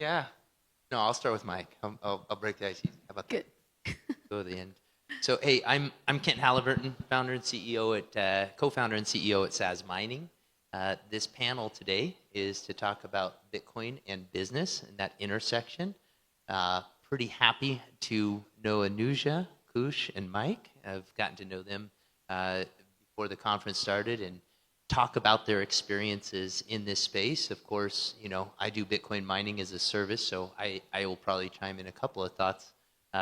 Yeah. No, I'll start with Mike. I'll break the ice easy. How about that? Good. Go to the end. So, hey, I'm Kent Halliburton, founder and CEO at co-founder and CEO at Sazmining. This panel today is to talk about Bitcoin and business and that intersection. Pretty happy to know Anuja, Kush, and Mike. I've gotten to know them before the conference started and talk about their experiences in this space. Of course, you know, I do Bitcoin mining as a service, so I will probably chime in a couple of thoughts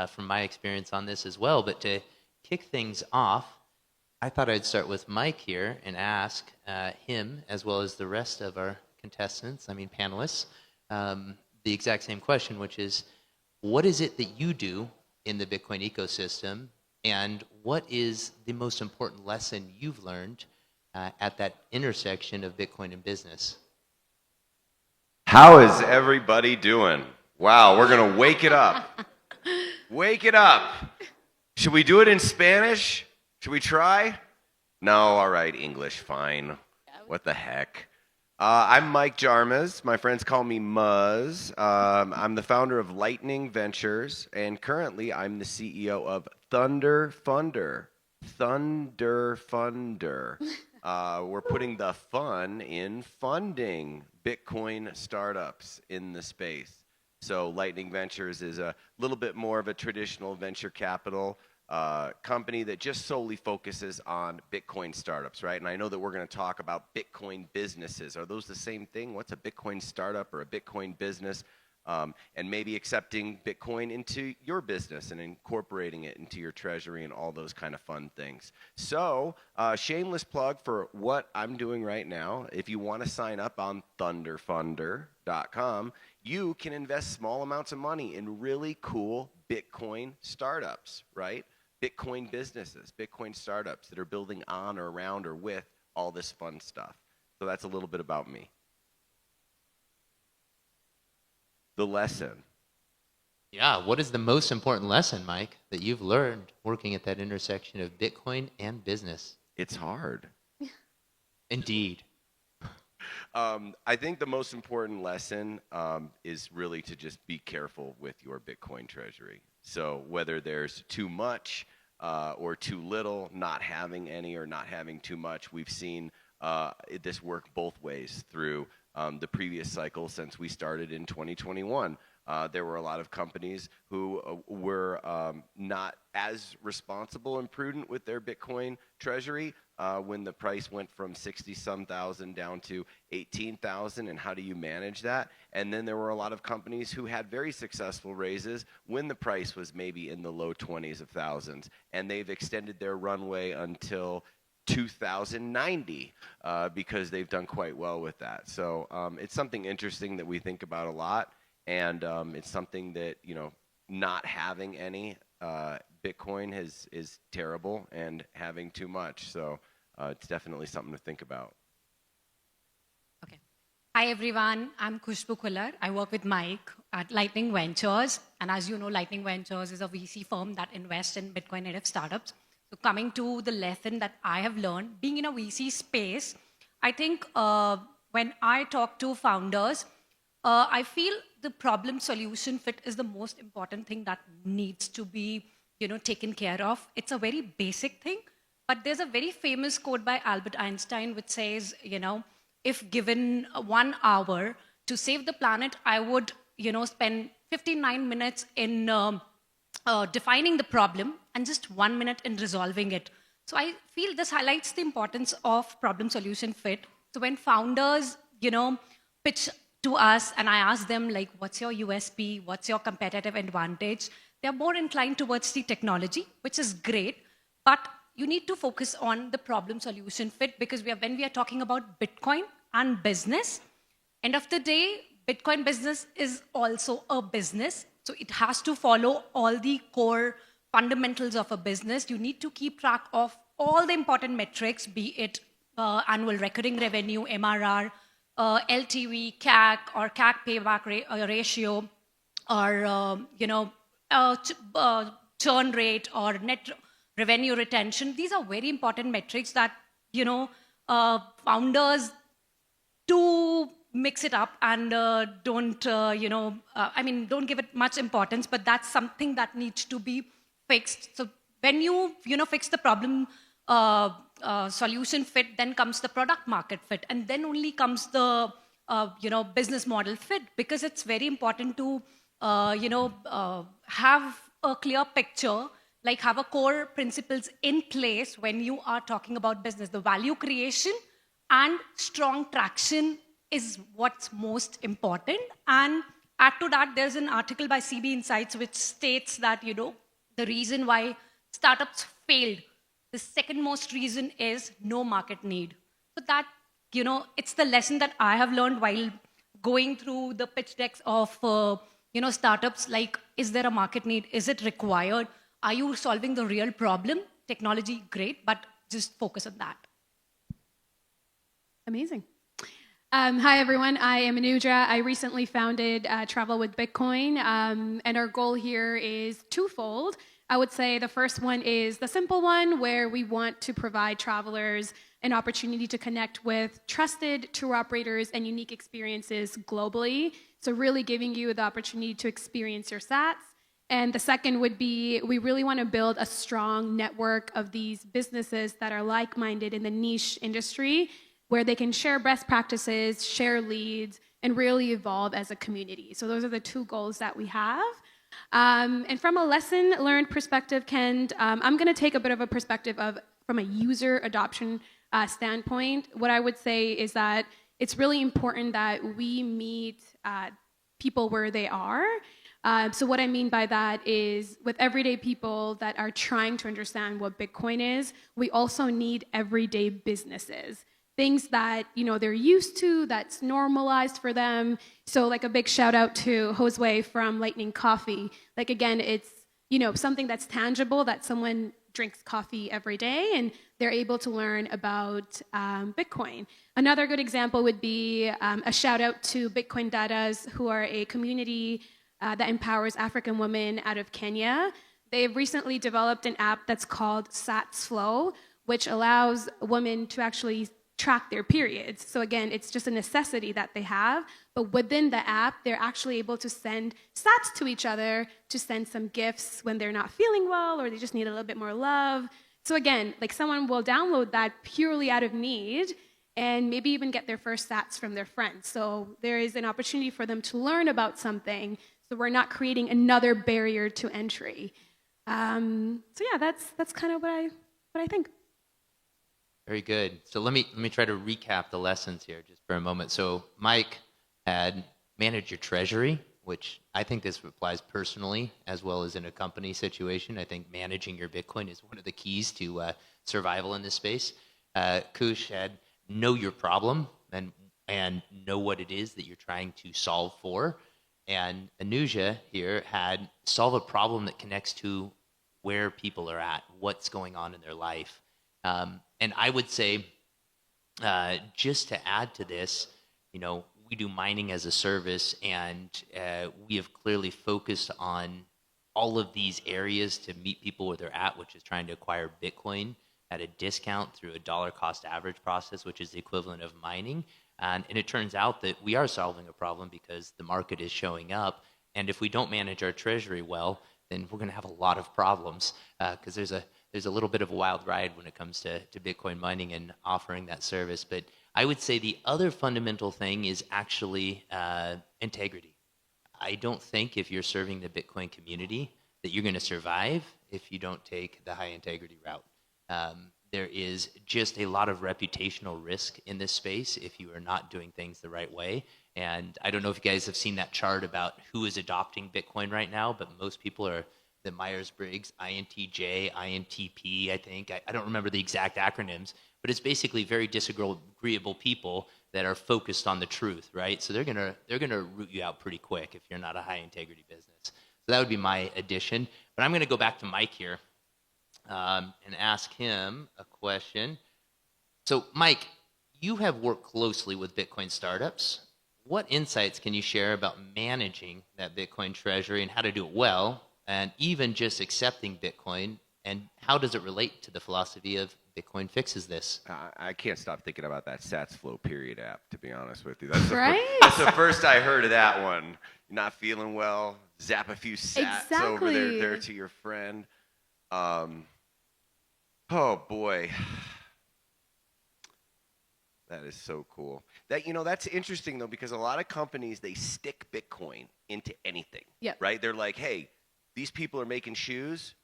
from my experience on this as well. But to kick things off, I thought I'd start with Mike here and ask him, as well as the rest of our contestants, panelists, the exact same question, which is, what is it that you do in the Bitcoin ecosystem, and what is the most important lesson you've learned at that intersection of Bitcoin and business? How is everybody doing? Wow, we're going to wake it up. Wake it up. Should we do it in Spanish? Should we try? No, all right, English, fine. What the heck? I'm Mike Jarmuz. My friends call me Muzz. I'm the founder of LTNG Ventures, and currently I'm the CEO of Thunder Funder. Thunder Funder. We're putting the fun in funding Bitcoin startups in the space. So LTNG Ventures is a little bit more of a traditional venture capital company that just solely focuses on Bitcoin startups, right? And I know that we're going to talk about Bitcoin businesses. Are those the same thing? What's a Bitcoin startup or a Bitcoin business? And maybe accepting Bitcoin into your business and incorporating it into your treasury and all those kind of fun things. So, shameless plug for what I'm doing right now. If you want to sign up on thunderfunder.com, you can invest small amounts of money in really cool Bitcoin startups, right? Bitcoin businesses, Bitcoin startups that are building on or around or with all this fun stuff. So that's a little bit about me. The lesson. Yeah, what is the most important lesson, Mike, that you've learned working at that intersection of Bitcoin and business? It's hard. Indeed. I think the most important lesson is really to just be careful with your Bitcoin treasury. So whether there's too much or too little, not having any or not having too much, we've seen this work both ways through the previous cycle since we started in 2021. There were a lot of companies who were not as responsible and prudent with their Bitcoin treasury when the price went from 60-some thousand down to 18,000, and how do you manage that? And then there were a lot of companies who had very successful raises when the price was maybe in the low 20s of thousands, and they've extended their runway until 2090 because they've done quite well with that. So it's something interesting that we think about a lot, and it's something that, you know, not having any Bitcoin is terrible, and having too much. So it's definitely something to think about. Okay. Hi, everyone. I'm Khushboo Khullar. I work with Mike at LTNG Ventures. And as you know, LTNG Ventures is a VC firm that invests in Bitcoin native startups. So coming to the lesson that I have learned, being in a VC space, I think when I talk to founders, I feel the problem solution fit is the most important thing that needs to be, taken care of. It's a very basic thing, but there's a very famous quote by Albert Einstein which says, if given 1 hour to save the planet, I would, spend 59 minutes in defining the problem and just 1 minute in resolving it. So I feel this highlights the importance of problem solution fit. So when founders, pitch to us and I ask them, like, what's your USP? What's your competitive advantage? They're more inclined towards the technology, which is great, but you need to focus on the problem solution fit, because when we are talking about Bitcoin and business, end of the day, Bitcoin business is also a business. So it has to follow all the core fundamentals of a business. You need to keep track of all the important metrics, be it annual recurring revenue, MRR, LTV, CAC, or CAC payback ratio, or churn rate, or net revenue retention. These are very important metrics that founders do mix it up and don't, don't give it much importance, but that's something that needs to be fixed. So when you fix the problem, solution fit, then comes the product market fit, and then only comes the business model fit, because it's very important to have a clear picture, like have a core principles in place when you are talking about business. The value creation and strong traction is what's most important. And add to that, there's an article by CB Insights which states that the reason why startups failed, the second most reason is no market need. So that, it's the lesson that I have learned while going through the pitch decks of, startups, like, is there a market need? Is it required? Are you solving the real problem? Technology, great, but just focus on that. Amazing. Hi, everyone. I am Anuja. I recently founded Travel with Bitcoin, and our goal here is twofold. I would say the first one is the simple one, where we want to provide travelers an opportunity to connect with trusted tour operators and unique experiences globally. So really giving you the opportunity to experience your sats. And the second would be, we really want to build a strong network of these businesses that are like-minded in the niche industry, where they can share best practices, share leads, and really evolve as a community. So those are the two goals that we have. And from a lesson learned perspective, Ken, I'm going to take a bit of a perspective from a user adoption standpoint. What I would say is that it's really important that we meet people where they are. So what I mean by that is, with everyday people that are trying to understand what Bitcoin is, we also need everyday businesses. Things that they're used to, that's normalized for them. So like a big shout out to Josue from Lightning Coffee. Like, again, it's something that's tangible, that someone drinks coffee every day and they're able to learn about Bitcoin. Another good example would be a shout out to Bitcoin Dadas, who are a community that empowers African women out of Kenya. They've recently developed an app that's called Sats Flow, which allows women to actually track their periods. So again, it's just a necessity that they have, but within the app, they're actually able to send sats to each other, to send some gifts when they're not feeling well or they just need a little bit more love. So again, like, someone will download that purely out of need and maybe even get their first sats from their friends. So there is an opportunity for them to learn about something, so we're not creating another barrier to entry. So yeah, that's kind of what I think. Very good. So let me try to recap the lessons here just for a moment. So Mike had managed your treasury, which I think this applies personally as well as in a company situation. I think managing your Bitcoin is one of the keys to survival in this space. Kush had know your problem and know what it is that you're trying to solve for. And Anuja here had solve a problem that connects to where people are at, what's going on in their life. And I would say, just to add to this, we do mining as a service, and we have clearly focused on all of these areas to meet people where they're at, which is trying to acquire Bitcoin at a discount through a dollar cost average process, which is the equivalent of mining. And it turns out that we are solving a problem because the market is showing up. And if we don't manage our treasury well, then we're going to have a lot of problems, because there's a little bit of a wild ride when it comes to Bitcoin mining and offering that service. But I would say the other fundamental thing is actually integrity. I don't think if you're serving the Bitcoin community that you're going to survive if you don't take the high integrity route. There is just a lot of reputational risk in this space if you are not doing things the right way. And I don't know if you guys have seen that chart about who is adopting Bitcoin right now, but most people are the Myers-Briggs, INTJ, INTP, I think. I don't remember the exact acronyms, but it's basically very disagreeable people that are focused on the truth, right? So they're gonna root you out pretty quick if you're not a high integrity business. So that would be my addition. But I'm gonna go back to Mike here and ask him a question. So Mike, you have worked closely with Bitcoin startups. What insights can you share about managing that Bitcoin treasury and how to do it well, and even just accepting Bitcoin, and how does it relate to the philosophy of Bitcoin fixes this? I can't stop thinking about that Sats Flow period app, to be honest with you. That's Right? that's the first I heard of that one. Not feeling well, zap a few sats over Exactly. there to your friend. Oh boy. That is so cool. That's interesting though, because a lot of companies, they stick Bitcoin into anything. Yep. Right? They're like, hey, these people are making shoes.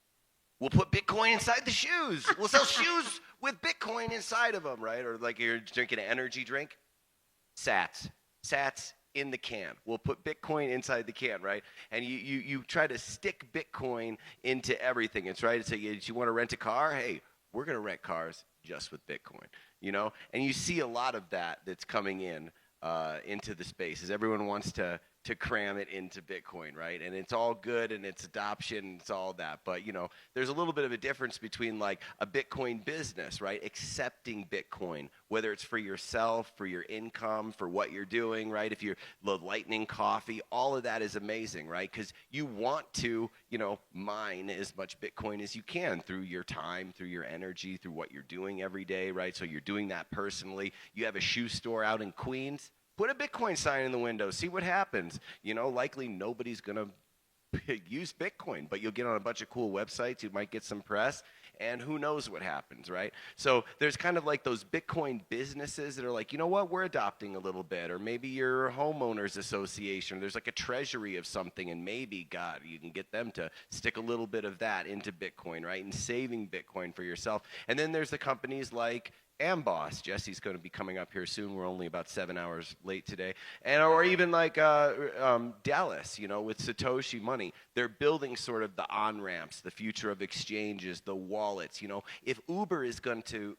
We'll put Bitcoin inside the shoes. We'll sell shoes with Bitcoin inside of them, right? Or like you're drinking an energy drink. Sats in the can. We'll put Bitcoin inside the can, right? And you try to stick Bitcoin into everything. It's right. It's like, you want to rent a car? Hey, we're going to rent cars just with Bitcoin, And you see a lot of that's coming into the space, as everyone wants to cram it into Bitcoin, right? And it's all good, and it's adoption, it's all that. But, there's a little bit of a difference between like a Bitcoin business, right? Accepting Bitcoin, whether it's for yourself, for your income, for what you're doing, right? If you're the Lightning Coffee, all of that is amazing, right? Because you want to, mine as much Bitcoin as you can through your time, through your energy, through what you're doing every day, right? So you're doing that personally. You have a shoe store out in Queens. Put a Bitcoin sign in the window. See what happens. Likely nobody's going to use Bitcoin, but you'll get on a bunch of cool websites. You might get some press, and who knows what happens, right? So there's kind of like those Bitcoin businesses that are like, you know what, we're adopting a little bit. Or maybe your homeowners association. There's like a treasury of something, and maybe, God, you can get them to stick a little bit of that into Bitcoin, right? And saving Bitcoin for yourself. And then there's the companies like Amboss. Jesse's going to be coming up here soon. We're only about 7 hours late today. Or even like Dallas, with Satoshi Money. They're building sort of the on-ramps, the future of exchanges, the wallets. If Uber is going to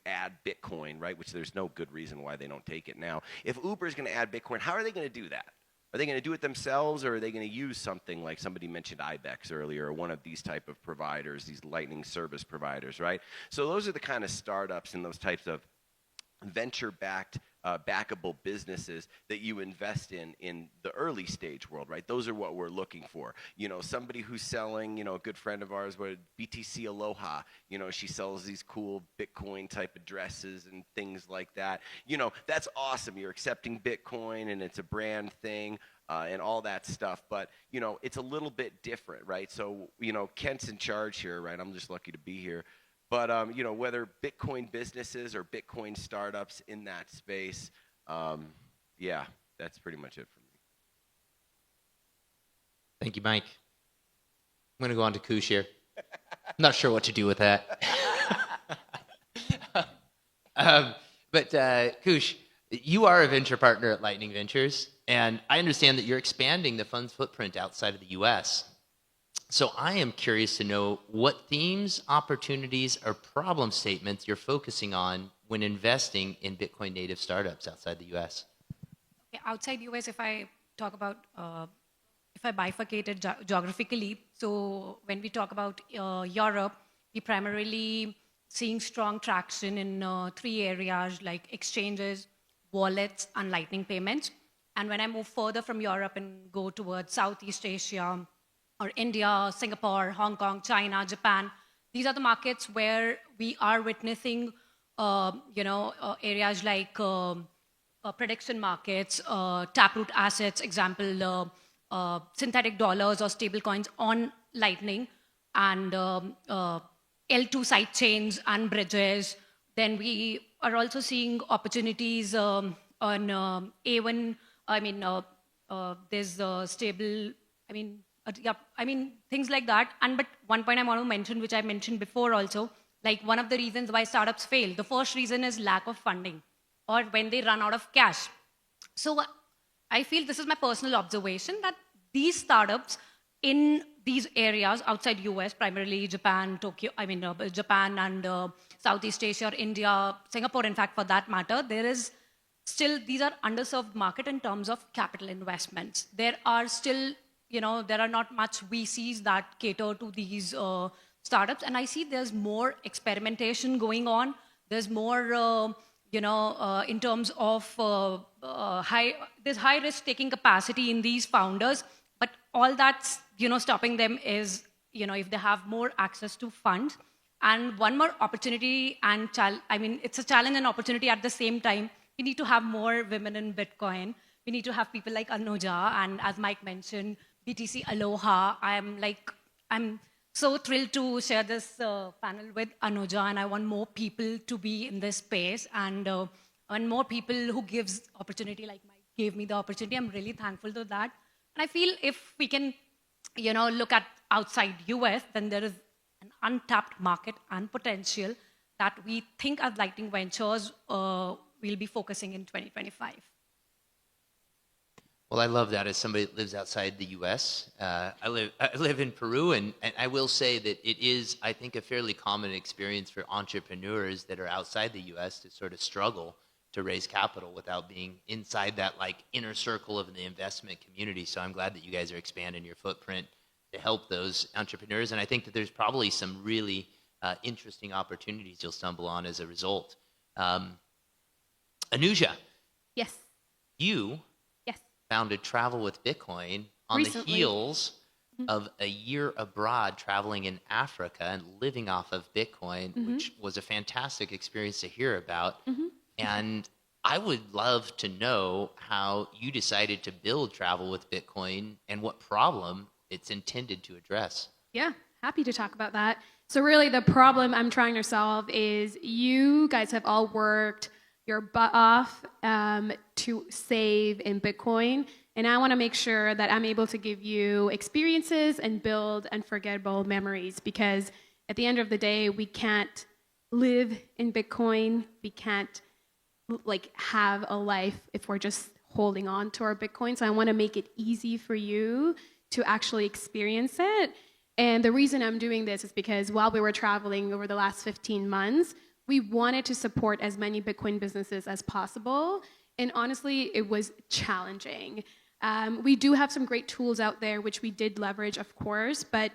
add Bitcoin, right, which there's no good reason why they don't take it now. If Uber is going to add Bitcoin, how are they going to do that? Are they going to do it themselves, or are they going to use something like somebody mentioned IBEX earlier, or one of these type of providers, these Lightning service providers, right? So those are the kind of startups and those types of venture-backed, backable businesses that you invest in the early stage world, right? Those are what we're looking for. Somebody who's selling, a good friend of ours, BTC Aloha, she sells these cool Bitcoin type of dresses and things like that. That's awesome. You're accepting Bitcoin, and it's a brand thing. And all that stuff, but it's a little bit different, right? So Kent's in charge here, right? I'm just lucky to be here. But whether Bitcoin businesses or Bitcoin startups in that space, yeah, that's pretty much it for me. Thank you, Mike. I'm going to go on to Kush here. I'm not sure what to do with that. But Kush, you are a venture partner at Lightning Ventures, and I understand that you're expanding the fund's footprint outside of the U.S. So I am curious to know what themes, opportunities, or problem statements you're focusing on when investing in Bitcoin native startups outside the U.S. Okay, outside US, if I talk about, if I bifurcate it geographically, so when we talk about Europe, we primarily seeing strong traction in 3 areas like exchanges, wallets, and lightning payments. And when I move further from Europe and go towards Southeast Asia, or India, Singapore, Hong Kong, China, Japan, these are the markets where we are witnessing, areas like prediction markets, taproot assets, example, synthetic dollars or stable coins on Lightning, and L2 side chains and bridges. Then we are also seeing opportunities on A1. There's stable, things like that. But one point I want to mention, which I mentioned before also, like one of the reasons why startups fail, the first reason is lack of funding or when they run out of cash. So I feel, this is my personal observation, that these startups in these areas outside US, primarily Japan, Japan and Southeast Asia, or India, Singapore, in fact, for that matter, there is still, these are underserved market in terms of capital investments. There are still, there are not much VCs that cater to these startups. And I see there's more experimentation going on. There's more, in terms of there's high risk taking capacity in these founders. But all that's, stopping them is, if they have more access to funds. And one more opportunity and it's a challenge and opportunity at the same time. We need to have more women in Bitcoin. We need to have people like Anuja, and as Mike mentioned, BTC Aloha. I'm so thrilled to share this panel with Anuja, and I want more people to be in this space, and more people who gives opportunity, like Mike gave me the opportunity. I'm really thankful to that. And I feel if we can, look at outside US, then there is an untapped market and potential that we think as Lightning Ventures will be focusing in 2025. Well, I love that as somebody that lives outside the U.S. I live in Peru, and I will say that it is, I think, a fairly common experience for entrepreneurs that are outside the U.S. to sort of struggle to raise capital without being inside that inner circle of the investment community. So I'm glad that you guys are expanding your footprint to help those entrepreneurs, and I think that there's probably some really interesting opportunities you'll stumble on as a result. Anuja, Yes. you Yes. founded Travel with Bitcoin on Recently. the heels of a year abroad traveling in Africa and living off of Bitcoin, which was a fantastic experience to hear about. And I would love to know how you decided to build Travel with Bitcoin and what problem it's intended to address. Yeah, happy to talk about that. So really the problem I'm trying to solve is you guys have all worked your butt off to save in Bitcoin. And I want to make sure that I'm able to give you experiences and build unforgettable memories, because at the end of the day, we can't live in Bitcoin. We can't have a life if we're just holding on to our Bitcoin. So I want to make it easy for you to actually experience it. And the reason I'm doing this is because while we were traveling over the last 15 months, we wanted to support as many Bitcoin businesses as possible. And honestly, it was challenging. We do have some great tools out there, which we did leverage, of course, but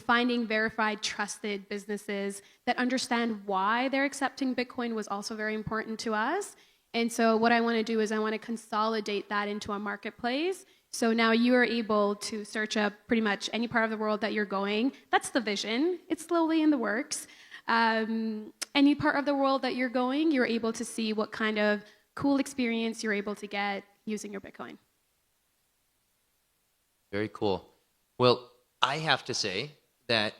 finding verified, trusted businesses that understand why they're accepting Bitcoin was also very important to us. And so what I want to do is I want to consolidate that into a marketplace. So now you are able to search up pretty much any part of the world that you're going. That's the vision. It's slowly in the works. Any part of the world that you're going, you're able to see what kind of cool experience you're able to get using your Bitcoin. Very cool. Well, I have to say that,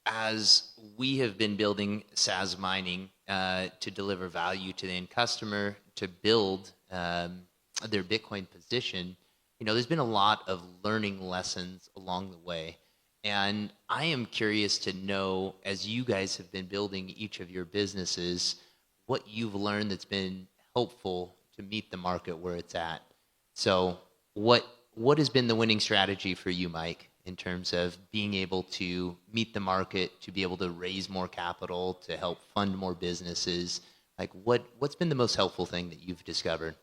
as we have been building Sazmining to deliver value to the end customer, to build their Bitcoin position, there's been a lot of learning lessons along the way. And I am curious to know, as you guys have been building each of your businesses, what you've learned that's been helpful to meet the market where it's at. So what has been the winning strategy for you, Mike, in terms of being able to meet the market, to be able to raise more capital, to help fund more businesses? What's been the most helpful thing that you've discovered?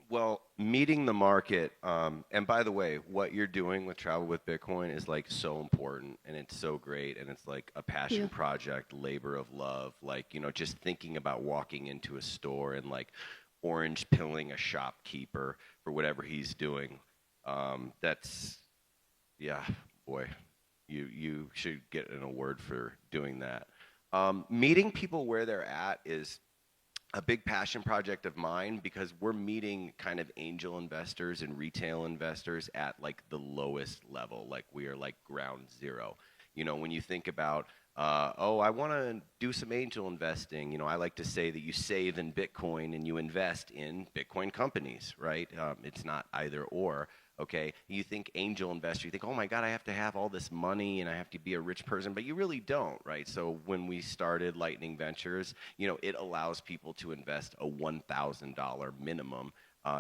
Well, meeting the market, and by the way, what you're doing with Travel with Bitcoin is so important, and it's so great, and it's like a passion project, labor of love, just thinking about walking into a store and orange pilling a shopkeeper for whatever he's doing. Boy, you should get an award for doing that. Meeting people where they're at is a big passion project of mine, because we're meeting kind of angel investors and retail investors at the lowest level. We are ground zero. When you think about, I want to do some angel investing, I like to say that you save in Bitcoin and you invest in Bitcoin companies, right? It's not either or. Okay, you think angel investor, you think, oh my God, I have to have all this money and I have to be a rich person, but you really don't, right? So when we started Lightning Ventures, it allows people to invest a $1,000 minimum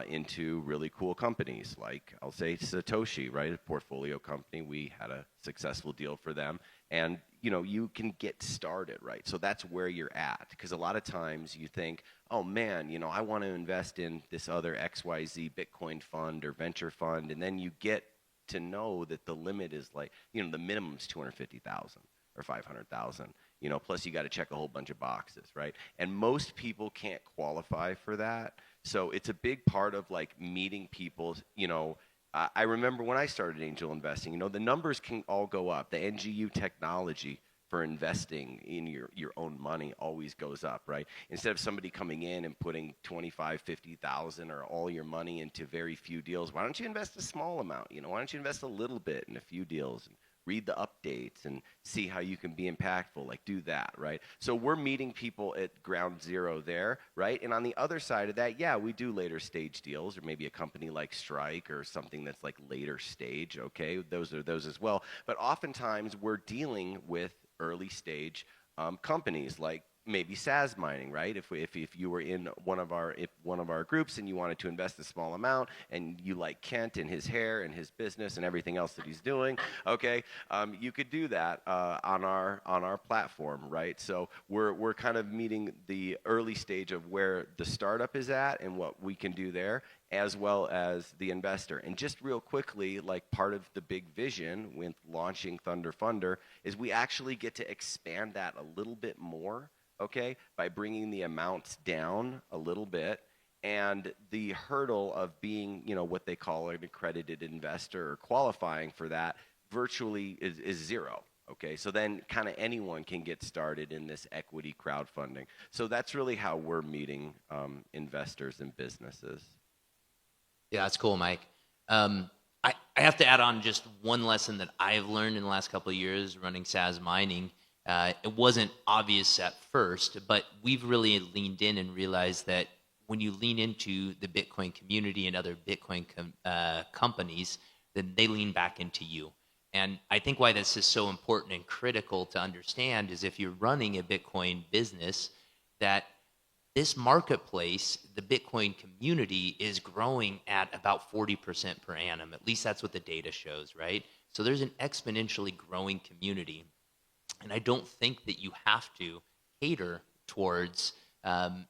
into really cool companies, I'll say Satoshi, right? A portfolio company. We had a successful deal for them, and you can get started, right? So that's where you're at, because a lot of times you think, oh man, I want to invest in this other XYZ Bitcoin fund or venture fund, and then you get to know that the limit is the minimum's 250,000 or 500,000. Plus you got to check a whole bunch of boxes, right? And most people can't qualify for that. So it's a big part of meeting people. I remember when I started angel investing, the numbers can all go up. The NGU technology for investing in your own money always goes up, right? Instead of somebody coming in and putting 25, 50,000 or all your money into very few deals, why don't you invest a small amount? Why don't you invest a little bit in a few deals and read the updates and see how you can be impactful, like do that, right? So we're meeting people at ground zero there, right? And on the other side of that, yeah, we do later stage deals, or maybe a company like Strike or something that's like later stage, okay? Those are those as well. But oftentimes we're dealing with early stage companies like maybe Sazmining, right? If you were in one of our groups and you wanted to invest a small amount and you like Kent and his hair and his business and everything else that he's doing, okay, you could do that on our platform, right? So we're kind of meeting the early stage of where the startup is at and what we can do there, as well as the investor. And just real quickly, like part of the big vision with launching Thunder Funder is we actually get to expand that a little bit more, okay, by bringing the amounts down a little bit. And the hurdle of being, what they call an accredited investor or qualifying for that virtually is zero. Okay, so then kind of anyone can get started in this equity crowdfunding. So that's really how we're meeting investors and businesses. Yeah, that's cool, Mike. I have to add on just one lesson that I've learned in the last couple of years running Sazmining. It wasn't obvious at first, but we've really leaned in and realized that when you lean into the Bitcoin community and other Bitcoin companies, then they lean back into you. And I think why this is so important and critical to understand is if you're running a Bitcoin business, that this marketplace, the Bitcoin community, is growing at about 40% per annum. At least that's what the data shows, right? So there's an exponentially growing community. And I don't think that you have to cater towards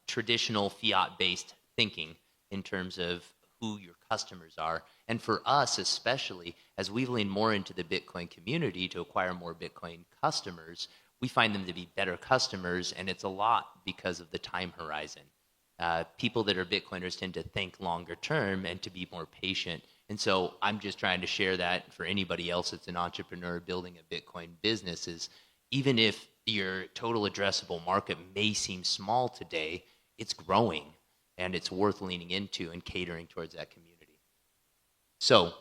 traditional fiat-based thinking in terms of who your customers are. And for us, especially, as we've leaned more into the Bitcoin community to acquire more Bitcoin customers, we find them to be better customers, and it's a lot because of the time horizon. People that are Bitcoiners tend to think longer term and to be more patient. And so I'm just trying to share that for anybody else that's an entrepreneur building a Bitcoin business is even if your total addressable market may seem small today, it's growing, and it's worth leaning into and catering towards that community. So,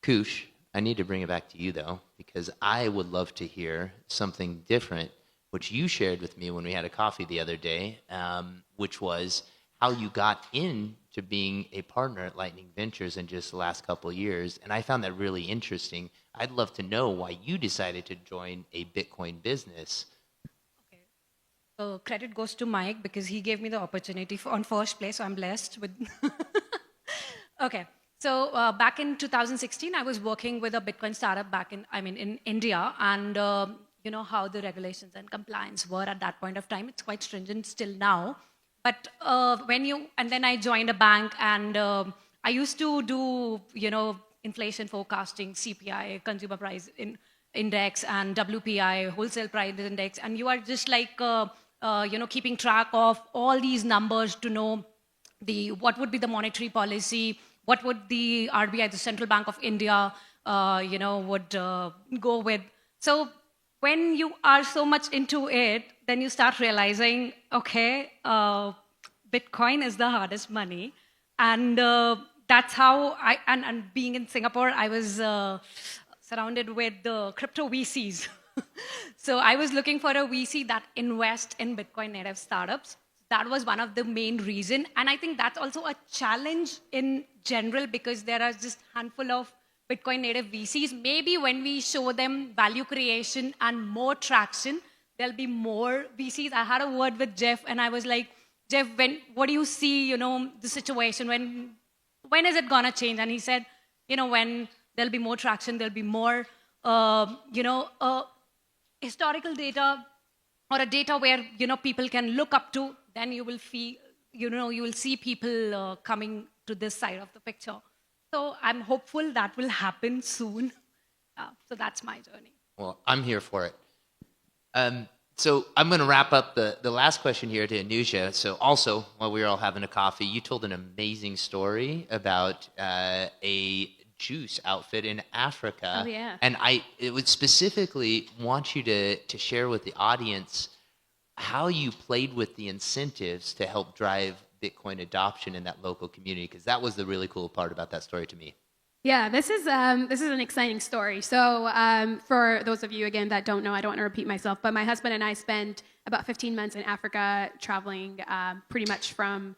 Kush, I need to bring it back to you, though, because I would love to hear something different, which you shared with me when we had a coffee the other day, which was how you got into being a partner at LTNG Ventures in just the last couple of years. And I found that really interesting. I'd love to know why you decided to join a Bitcoin business. Okay. So credit goes to Mike because he gave me the opportunity on first place, so I'm blessed with... Okay. So back in 2016, I was working with a Bitcoin startup in India, and you know how the regulations and compliance were at that point of time. It's quite stringent still now. But then I joined a bank, and I used to do, inflation forecasting, CPI, consumer price index, and WPI, wholesale price index, and you are just like, keeping track of all these numbers to know what would be the monetary policy, what would the RBI, the Central Bank of India, would go with. So when you are so much into it, then you start realizing, okay, Bitcoin is the hardest money. And that's how and being in Singapore, I was surrounded with the crypto VCs. So I was looking for a VC that invests in Bitcoin native startups. That was one of the main reasons. And I think that's also a challenge in general because there are just a handful of Bitcoin native VCs. Maybe when we show them value creation and more traction, there'll be more VCs. I had a word with Jeff, and I was like, Jeff, what do you see, the situation? When is it going to change? And he said, when there'll be more traction, there'll be more, historical data or a data where, people can look up to, then you will you will see people coming to this side of the picture. So I'm hopeful that will happen soon. So that's my journey. Well, I'm here for it. So I'm going to wrap up the last question here to Anuja. So also, while we were all having a coffee, you told an amazing story about a juice outfit in Africa. Oh, yeah. And it would specifically want you to share with the audience how you played with the incentives to help drive Bitcoin adoption in that local community, because that was the really cool part about that story to me. Yeah, this is an exciting story. So for those of you, again, that don't know, I don't want to repeat myself, but my husband and I spent about 15 months in Africa traveling pretty much from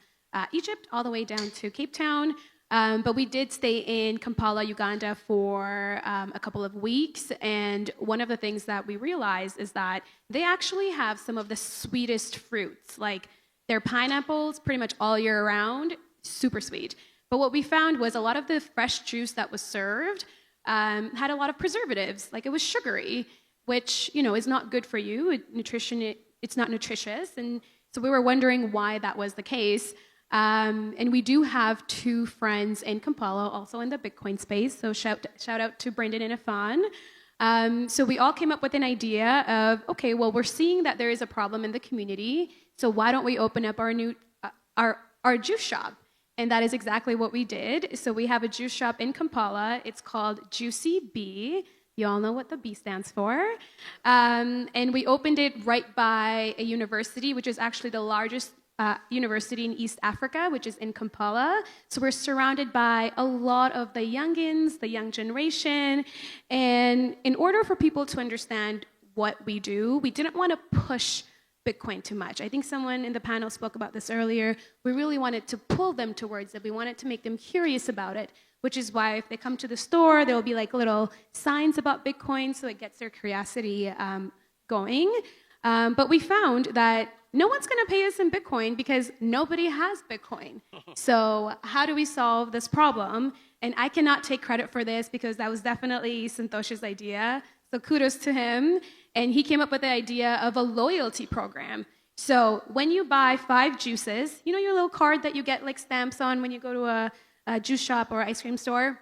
Egypt all the way down to Cape Town. But we did stay in Kampala, Uganda for a couple of weeks. And one of the things that we realized is that they actually have some of the sweetest fruits. Like their pineapples pretty much all year round, super sweet. But what we found was a lot of the fresh juice that was served had a lot of preservatives. Like it was sugary, which, is not good for you. It's not nutritious. And so we were wondering why that was the case. And we do have two friends in Kampala, also in the Bitcoin space. So shout out to Brendan and Afan. So we all came up with an idea of, okay, well, we're seeing that there is a problem in the community. So why don't we open up our new our juice shop? And that is exactly what we did. So we have a juice shop in Kampala. It's called Juicy B. You all know what the B stands for. And we opened it right by a university, which is actually the largest university in East Africa, which is in Kampala. So we're surrounded by a lot of the youngins, the young generation. And in order for people to understand what we do, we didn't want to push Bitcoin too much. I think someone in the panel spoke about this earlier. We really wanted to pull them towards it. We wanted to make them curious about it, which is why if they come to the store, there will be like little signs about Bitcoin, so it gets their curiosity going. But we found that no one's going to pay us in Bitcoin because nobody has Bitcoin. So how do we solve this problem? And I cannot take credit for this because that was definitely Santosh's idea. So kudos to him. And he came up with the idea of a loyalty program. So when you buy 5 juices, your little card that you get like stamps on when you go to a juice shop or ice cream store,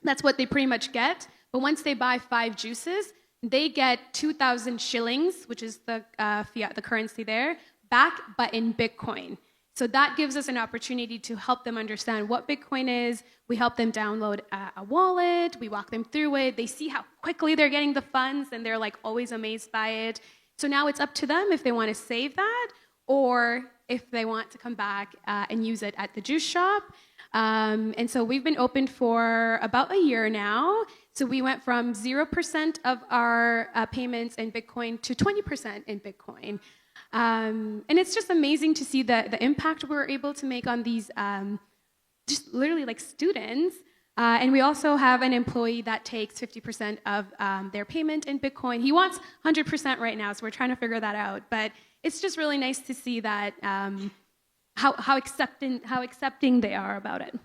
that's what they pretty much get. But once they buy 5 juices, they get 2,000 shillings, which is the fiat, the currency there, back, but in Bitcoin. So that gives us an opportunity to help them understand what Bitcoin is. We help them download a wallet. We walk them through it. They see how quickly they're getting the funds, and they're like always amazed by it. So now it's up to them if they want to save that or if they want to come back and use it at the juice shop. And so we've been open for about a year now. So we went from 0% of our payments in Bitcoin to 20% in Bitcoin. And it's just amazing to see the impact we're able to make on these just literally like students. And we also have an employee that takes 50% of their payment in Bitcoin. He wants 100% right now, so we're trying to figure that out. But it's just really nice to see that how accepting they are about it.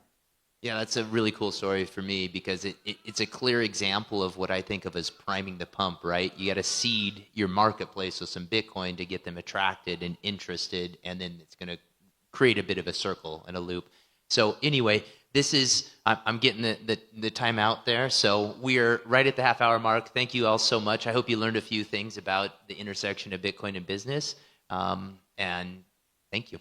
Yeah, that's a really cool story for me because it's a clear example of what I think of as priming the pump, right? You got to seed your marketplace with some Bitcoin to get them attracted and interested, and then it's going to create a bit of a circle and a loop. So anyway, I'm getting the time out there, so we're right at the half-hour mark. Thank you all so much. I hope you learned a few things about the intersection of Bitcoin and business, and thank you.